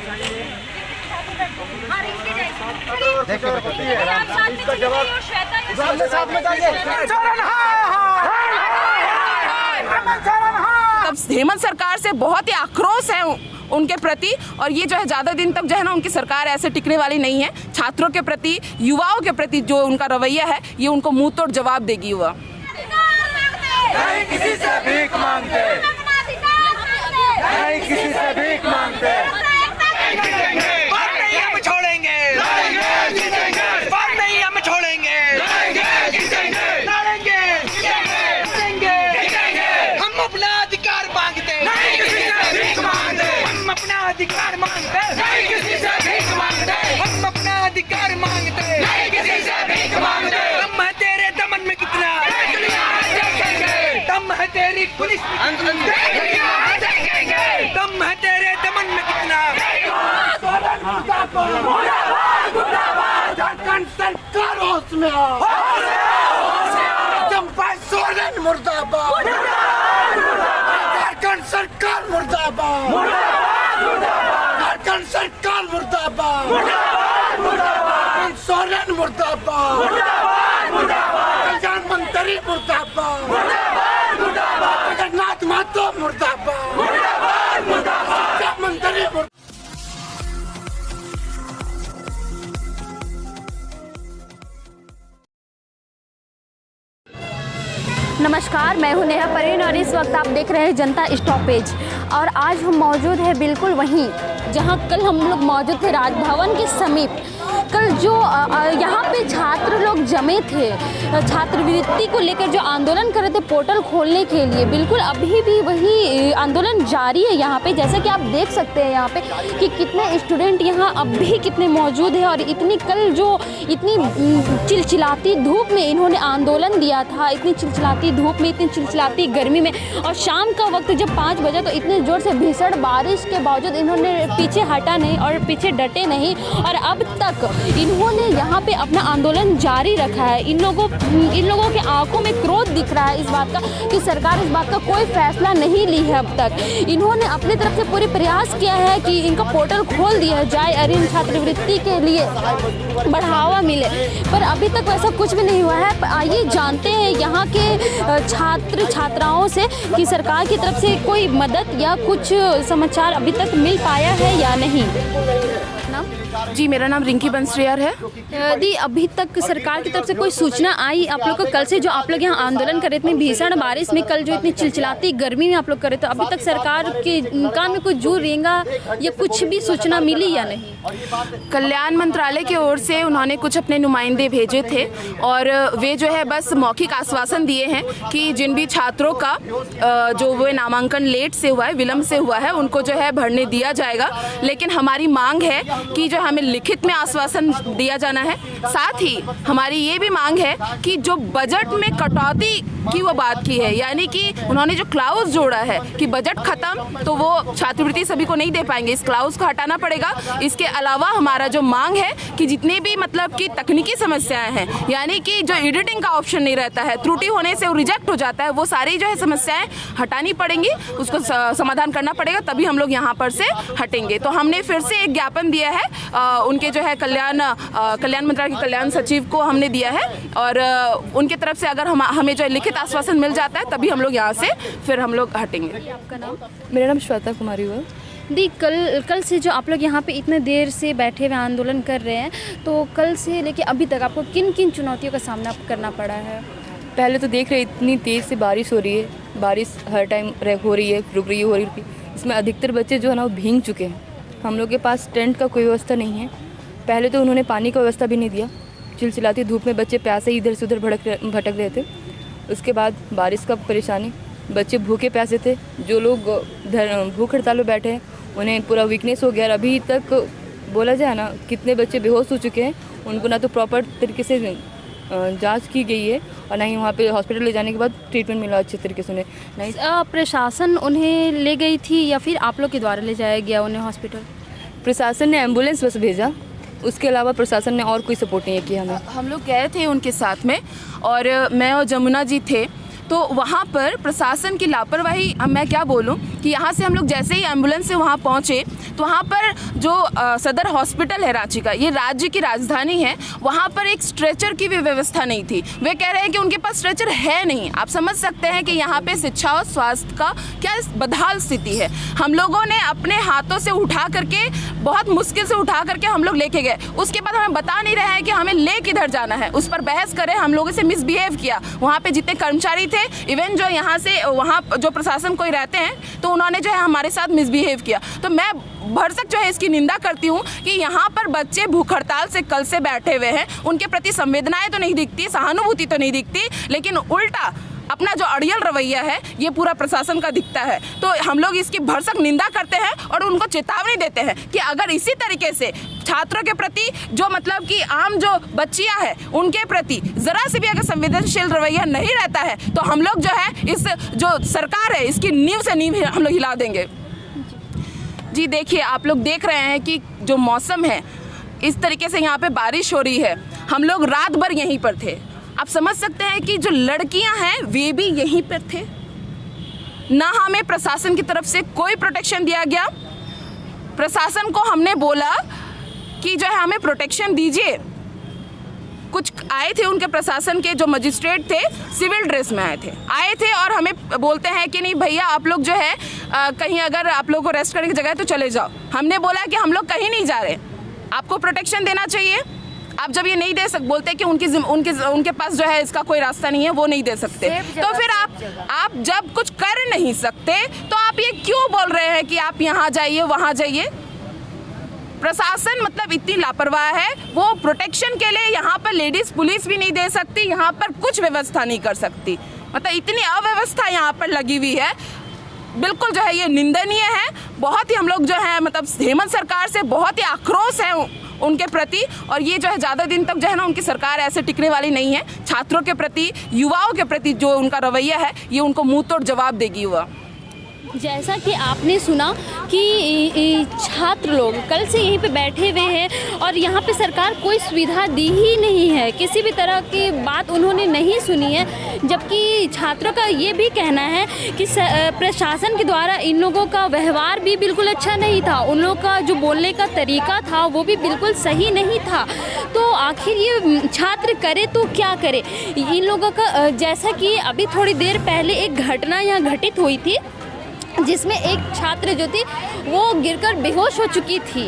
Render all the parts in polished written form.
तब हेमंत सरकार से बहुत ही आक्रोश है उनके प्रति, और ये जो है ज़्यादा दिन तक जो है ना उनकी सरकार ऐसे टिकने वाली नहीं है। छात्रों के प्रति, युवाओं के प्रति जो उनका रवैया है, ये उनको मुंह तोड़ जवाब देगी। युवा नहीं किसी से भीख मांगते, नहीं किसी से भीख मांगते, नहीं हम छोड़ेंगे, नहीं हम छोड़ेंगे, हम अपना अधिकार मांगते, हम अपना अधिकार मांगते, हम अपना अधिकार मांगते, दम है तेरे दमन में कितना, दम है तेरी पुलिस में, दम है तेरे दमन में कितना। झारखंड सरकार होश में आओ, चंपा सोरेन मुर्दाबाद, झारखंड सरकार मुर्दाबाद, झारखंड सरकार मुर्दाबाद, सोरेन मुर्दाबाद, कल्याण मंत्री मुर्दाबाद, जगन्नाथ महतो मुर्दाबाद, शिक्षा मंत्री मुर्दाबाद। नमस्कार, मैं हूं नेहा परवीन और इस वक्त आप देख रहे हैं जनता स्टॉपेज। और आज हम मौजूद हैं बिल्कुल वहीं जहां कल हम लोग मौजूद थे, राजभवन के समीप। कल जो यहाँ पे छात्र लोग जमे थे, छात्रवृत्ति को लेकर जो आंदोलन कर रहे थे पोर्टल खोलने के लिए, बिल्कुल अभी भी वही आंदोलन जारी है यहाँ पे। जैसा कि आप देख सकते हैं यहाँ पे कि कितने स्टूडेंट यहाँ अब भी कितने मौजूद हैं। और इतनी कल जो इतनी चिलचिलाती धूप में इन्होंने आंदोलन दिया था, इतनी चिलचिलाती धूप में, इतनी चिलचिलाती गर्मी में, और शाम का वक्त जब 5 बजे तो इतने ज़ोर से भीषण बारिश के बावजूद इन्होंने पीछे हटा नहीं और पीछे डटे नहीं, और अब तक इन्होंने यहाँ पे अपना आंदोलन जारी रखा है। इन लोगों के आंखों में क्रोध दिख रहा है इस बात का कि सरकार इस बात का कोई फैसला नहीं ली है अब तक। इन्होंने अपनी तरफ से पूरी प्रयास किया है कि इनका पोर्टल खोल दिया जाए और इन छात्रवृत्ति के लिए बढ़ावा मिले, पर अभी तक वैसा कुछ भी नहीं हुआ है। आइए जानते हैं यहाँ के छात्र छात्राओं से कि सरकार की तरफ से कोई मदद या कुछ समाचार अभी तक मिल पाया है या नहीं। नाम? जी, मेरा नाम रिंकी बंसरियार है। यदि अभी तक सरकार की तरफ से कोई सूचना आई आप लोग को? कल से जो आप लोग यहाँ आंदोलन कर रहे थे, इतनी भीषण बारिश में, कल जो इतनी चिलचिलाती गर्मी में आप लोग कर रहे थे, अभी तक सरकार के कान में कोई जू रेंगा या कुछ भी सूचना मिली या नहीं? कल्याण मंत्रालय की ओर से उन्होंने कुछ अपने नुमाइंदे भेजे थे और वे जो है बस मौखिक आश्वासन दिए हैं कि जिन भी छात्रों का जो वो नामांकन लेट से हुआ है, विलम्ब से हुआ है, उनको जो है भरने दिया जाएगा। लेकिन हमारी मांग है कि जो हमें लिखित में आश्वासन दिया जाना है। साथ ही हमारी ये भी मांग है कि जो बजट में कटौती की वो बात की है, यानी कि उन्होंने जो क्लाउज जोड़ा है कि बजट खत्म तो वो छात्रवृत्ति सभी को नहीं दे पाएंगे, इस क्लाउज को हटाना पड़ेगा। इसके अलावा हमारा जो मांग है कि जितने भी मतलब कि तकनीकी समस्याएं हैं, यानी कि जो एडिटिंग का ऑप्शन नहीं रहता है, त्रुटि होने से वो रिजेक्ट हो जाता है, वो सारी जो है समस्याएं हटानी पड़ेंगी, उसको समाधान करना पड़ेगा, तभी हम लोग यहाँ पर से हटेंगे। तो हमने फिर से एक ज्ञापन दिया है उनके जो है कल्याण मंत्रालय के कल्याण सचिव को हमने दिया है, और उनके तरफ से अगर हमें जो लिखित आश्वासन मिल जाता है तभी हम लोग यहाँ से फिर हम लोग हटेंगे। आपका नाम? मेरा नाम श्वेता कुमारी हुआ। दी, कल से जो आप लोग यहाँ पे इतने देर से बैठे हुए आंदोलन कर रहे हैं, तो कल से लेके अभी तक आपको किन किन चुनौतियों का सामना करना पड़ा है? पहले तो देख रहे इतनी तेज़ से बारिश हो रही है, बारिश हर टाइम हो रही है, रुक रही है, हो रही है। इसमें अधिकतर बच्चे जो है ना वो भीग चुके हैं। हम लोग के पास टेंट का कोई व्यवस्था नहीं है। पहले तो उन्होंने पानी का व्यवस्था भी नहीं दिया, चिलचिलाती धूप में बच्चे प्यासे इधर से उधर भटक रहे थे। उसके बाद बारिश का परेशानी, बच्चे भूखे प्यासे थे। जो लोग भूख हड़ताल में बैठे हैं उन्हें पूरा वीकनेस हो गया। अभी तक बोला जाए ना कितने बच्चे बेहोश हो चुके हैं, उनको ना तो प्रॉपर तरीके से जांच की गई है और ना ही वहाँ पे हॉस्पिटल ले जाने के बाद ट्रीटमेंट मिला अच्छे तरीके से उन्हें। नहीं, प्रशासन उन्हें ले गई थी या फिर आप लोग के द्वारा ले जाया गया उन्हें हॉस्पिटल? प्रशासन ने एम्बुलेंस बस भेजा, उसके अलावा प्रशासन ने और कोई सपोर्ट नहीं किया हमें। हम लोग गए थे उनके साथ में, और मैं और जमुना जी थे, तो वहाँ पर प्रशासन की लापरवाही, अब मैं क्या बोलूँ, कि यहाँ से हम लोग जैसे ही एम्बुलेंस से वहाँ पहुँचे तो वहाँ पर जो सदर हॉस्पिटल है रांची का, ये राज्य की राजधानी है, वहाँ पर एक स्ट्रेचर की भी व्यवस्था नहीं थी। वे कह रहे हैं कि उनके पास स्ट्रेचर है नहीं। आप समझ सकते हैं कि यहाँ पे शिक्षा और स्वास्थ्य का क्या बदहाल स्थिति है। हम लोगों ने अपने हाथों से उठा करके, बहुत मुश्किल से उठा करके हम लोग लेके गए। उसके बाद हमें बता नहीं रहे हैं कि हमें ले किधर जाना है, उस पर बहस करें। हम लोगों से मिसबिहेव किया वहाँ पे जितने कर्मचारी थे, इवन जो यहाँ से वहाँ जो प्रशासन कोई रहते हैं, तो उन्होंने जो है हमारे साथ मिसबिहेव किया। तो मैं भरसक जो है इसकी निंदा करती हूँ कि यहाँ पर बच्चे भूख हड़ताल से कल से बैठे हुए हैं, उनके प्रति संवेदनाएं तो नहीं दिखती, सहानुभूति तो नहीं दिखती, लेकिन उल्टा अपना जो अड़ियल रवैया है ये पूरा प्रशासन का दिखता है। तो हम लोग इसकी भरसक निंदा करते हैं और उनको चेतावनी देते हैं कि अगर इसी तरीके से छात्रों के प्रति जो मतलब कि आम जो बच्चियां हैं उनके प्रति ज़रा से भी अगर संवेदनशील रवैया नहीं रहता है तो हम लोग जो है इस जो सरकार है इसकी नींव से नींव हम लोग हिला देंगे। जी देखिए, आप लोग देख रहे हैं कि जो मौसम है इस तरीके से यहाँ पे बारिश हो रही है। हम लोग रात भर यहीं पर थे। आप समझ सकते हैं कि जो लड़कियां हैं वे भी यहीं पर थे। ना हमें प्रशासन की तरफ से कोई प्रोटेक्शन दिया गया। प्रशासन को हमने बोला कि जो है हमें प्रोटेक्शन दीजिए। कुछ आए थे उनके प्रशासन के जो मजिस्ट्रेट थे, सिविल ड्रेस में आए थे और हमें बोलते हैं कि नहीं भैया आप लोग जो है कहीं अगर आप लोगों को रेस्ट करने की जगह है तो चले जाओ। हमने बोला कि हम लोग कहीं नहीं जा रहे, आपको प्रोटेक्शन देना चाहिए। आप जब ये नहीं दे सकते, बोलते हैं कि उनके पास जो है इसका कोई रास्ता नहीं है, वो नहीं दे सकते। तो फिर आप जब कुछ कर नहीं सकते तो आप ये क्यों बोल रहे हैं कि आप यहाँ जाइए वहाँ जाइए। प्रशासन मतलब इतनी लापरवाह है, वो प्रोटेक्शन के लिए यहाँ पर लेडीज पुलिस भी नहीं दे सकती, यहाँ पर कुछ व्यवस्था नहीं कर सकती। मतलब इतनी अव्यवस्था यहाँ पर लगी हुई है, बिल्कुल जो है ये निंदनीय है। बहुत ही हम लोग जो है मतलब हेमंत सरकार से बहुत ही आक्रोश है उनके प्रति, और ये जो है ज़्यादा दिन तक जो है ना उनकी सरकार ऐसे टिकने वाली नहीं है। छात्रों के प्रति, युवाओं के प्रति जो उनका रवैया है ये उनको मुंह तोड़ जवाब देगी। हुआ जैसा कि आपने सुना कि छात्र लोग कल से यहीं पे बैठे हुए हैं और यहाँ पे सरकार कोई सुविधा दी ही नहीं है, किसी भी तरह की बात उन्होंने नहीं सुनी है। जबकि छात्रों का ये भी कहना है कि प्रशासन के द्वारा इन लोगों का व्यवहार भी बिल्कुल अच्छा नहीं था, उन लोगों का जो बोलने का तरीका था वो भी बिल्कुल सही नहीं था। तो आखिर ये छात्र करे तो क्या करे। इन लोगों का जैसा कि अभी थोड़ी देर पहले एक घटना यहाँ घटित हुई थी जिसमें एक छात्र जो थी वो गिरकर बेहोश हो चुकी थी।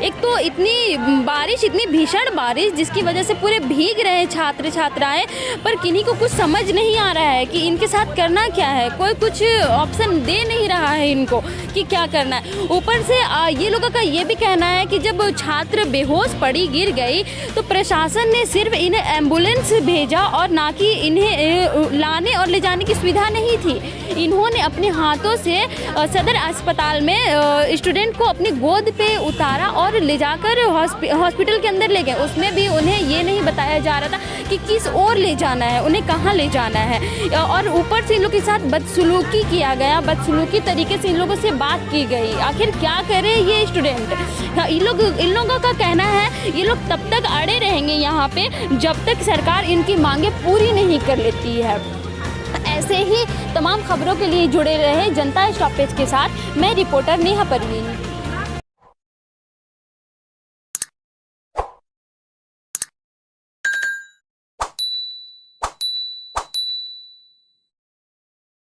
एक तो इतनी बारिश, इतनी भीषण बारिश जिसकी वजह से पूरे भीग रहे छात्र छात्राएं, पर किन्हीं को कुछ समझ नहीं आ रहा है कि इनके साथ करना क्या है। कोई कुछ ऑप्शन दे नहीं रहा है इनको कि क्या करना है। ऊपर से ये लोगों का ये भी कहना है कि जब छात्र बेहोश पड़ी, गिर गई, तो प्रशासन ने सिर्फ इन्हें एम्बुलेंस भेजा और ना कि इन्हें लाने और ले जाने की सुविधा नहीं थी। इन्होंने अपने हाथों से सदर अस्पताल में स्टूडेंट को अपनी गोद पे उतारा और ले जाकर हॉस्पिटल के अंदर ले गए। उसमें भी उन्हें ये नहीं बताया जा रहा था कि किस ओर ले जाना है, उन्हें कहाँ ले जाना है। और ऊपर से इन लोगों के साथ बदसलूकी किया गया, बदसलूकी तरीके से इन लोगों से बात की गई। आखिर क्या करे ये स्टूडेंट। इन लोगों का कहना है ये लोग तब तक अड़े रहेंगे यहाँ पे जब तक सरकार इनकी मांगे पूरी नहीं कर लेती है। ऐसे ही तमाम खबरों के लिए जुड़े रहे जनता स्टॉपेज के साथ। मैं रिपोर्टर नेहा परवीन।